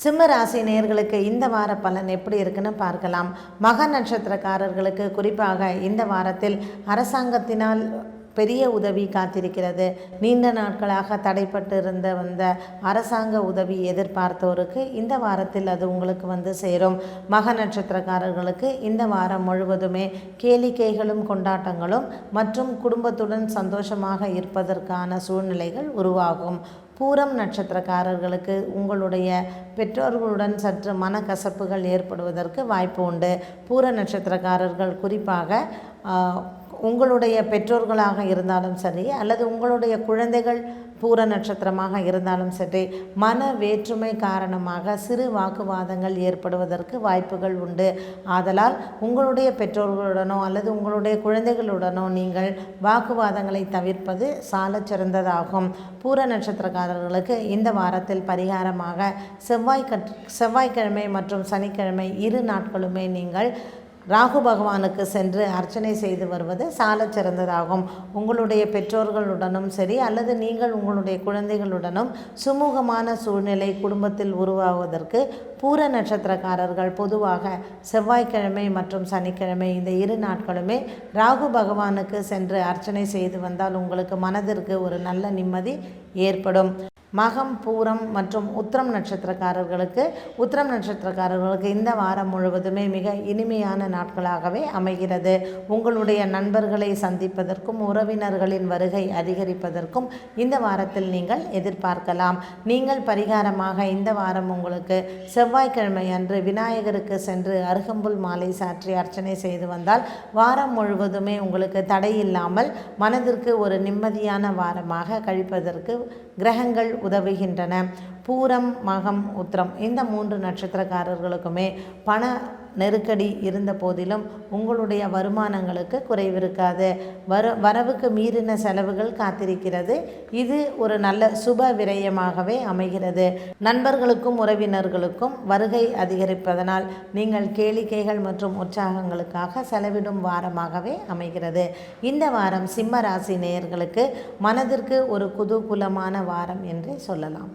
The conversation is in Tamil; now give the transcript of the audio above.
சிம்ம ராசி நேயர்களுக்கு இந்த வார பலன் எப்படி இருக்குன்னு பார்க்கலாம். மக நட்சத்திரக்காரர்களுக்கு குறிப்பாக இந்த வாரத்தில் அரசாங்கத்தினால் பெரிய உதவி காத்திருக்கிறது. நீண்ட நாட்களாக தடைப்பட்டு வந்த அரசாங்க உதவி எதிர்பார்த்தோருக்கு இந்த வாரத்தில் அது உங்களுக்கு சேரும். மக நட்சத்திரக்காரர்களுக்கு இந்த வாரம் முழுவதுமே கேளிக்கைகளும் கொண்டாட்டங்களும் மற்றும் குடும்பத்துடன் சந்தோஷமாக இருப்பதற்கான சூழ்நிலைகள் உருவாகும். பூரம் நட்சத்திரக்காரர்களுக்கு உங்களுடைய பெற்றோர்களுடன் சற்று மனக்கசப்புகள் ஏற்படுவதற்கு வாய்ப்பு உண்டு. பூர நட்சத்திரக்காரர்கள் குறிப்பாக உங்களுடைய பெற்றோர்களாக இருந்தாலும் சரி அல்லது உங்களுடைய குழந்தைகள் பூர நட்சத்திரமாக இருந்தாலும் சரி, மன வேற்றுமை காரணமாக சிறு வாக்குவாதங்கள் ஏற்படுவதற்கு வாய்ப்புகள் உண்டு. ஆதலால் உங்களுடைய பெற்றோர்களுடனோ அல்லது உங்களுடைய குழந்தைகளுடனோ நீங்கள் வாக்குவாதங்களை தவிர்ப்பது சாலச் சிறந்ததாகும். பூர நட்சத்திரக்காரர்களுக்கு இந்த வாரத்தில் பரிகாரமாக செவ்வாய்க்கிழமை மற்றும் சனிக்கிழமை 2 நாட்களுமே நீங்கள் ராகு பகவானுக்கு சென்று அர்ச்சனை செய்து வருவது சாலச் சிறந்ததாகும். உங்களுடைய பெற்றோர்களுடனும் சரி அல்லது நீங்கள் உங்களுடைய குழந்தைகளுடனும் சுமூகமான சூழ்நிலை குடும்பத்தில் உருவாவதற்கு பூர நட்சத்திரக்காரர்கள் பொதுவாக செவ்வாய்க்கிழமை மற்றும் சனிக்கிழமை இந்த 2 நாட்களுமே ராகு பகவானுக்கு சென்று அர்ச்சனை செய்து வந்தால் உங்களுக்கு மனதிற்கு ஒரு நல்ல நிம்மதி ஏற்படும். மகம், பூரம் மற்றும் உத்திரம் நட்சத்திரக்காரர்களுக்கு இந்த வாரம் முழுவதுமே மிக இனிமையான நாட்களாகவே அமைகிறது. உங்களுடைய நண்பர்களை சந்திப்பதற்கும் உறவினர்களின் வருகை அதிகரிப்பதற்கும் இந்த வாரத்தில் நீங்கள் எதிர்பார்க்கலாம். நீங்கள் பரிகாரமாக இந்த வாரம் உங்களுக்கு செவ்வாய்க்கிழமை அன்று விநாயகருக்கு சென்று அருகம்புல் மாலை சாற்றி அர்ச்சனை செய்து வந்தால் வாரம் முழுவதுமே உங்களுக்கு தடையில்லாமல் மனதிற்கு ஒரு நிம்மதியான வாரமாக கழிப்பதற்கு கிரகங்கள் உதவுகின்றன. பூரம், மகம், உத்திரம் இந்த 3 நட்சத்திரக்காரர்களுக்குமே பண நெருக்கடி இருந்த போதிலும் உங்களுடைய வருமானங்களுக்கு குறைவிருக்காது. வரவுக்கு மீறின செலவுகள் காத்திருக்கிறது. இது ஒரு நல்ல சுப விரயமாகவே அமைகிறது. நண்பர்களுக்கும் உறவினர்களுக்கும் வருகை அதிகரிப்பதனால் நீங்கள் கேளிக்கைகள் மற்றும் உற்சாகங்களுக்காக செலவிடும் வாரமாகவே அமைகிறது. இந்த வாரம் சிம்ம ராசி நேயர்களுக்கு மனதிற்கு ஒரு குதூகூலமான வாரம் என்றே சொல்லலாம்.